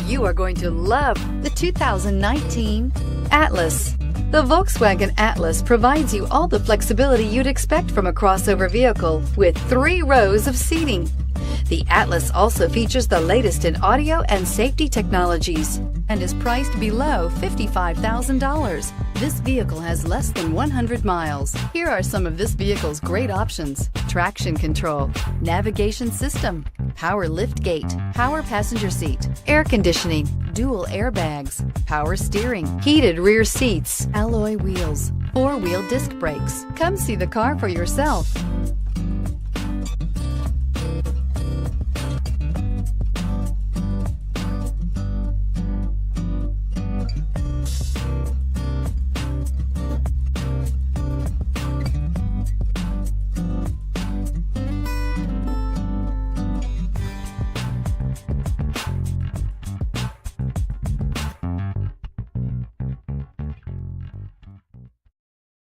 You are going to love the 2019 Atlas. The Volkswagen Atlas provides you all the flexibility you'd expect from a crossover vehicle with 3 rows of seating. The Atlas also features the latest in audio and safety technologies and is priced below $55,000. This vehicle has less than 100 miles. Here are some of this vehicle's great options: traction control, navigation system, power liftgate, power passenger seat, air conditioning, dual airbags, power steering, heated rear seats, alloy wheels, 4-wheel disc brakes. Come see the car for yourself.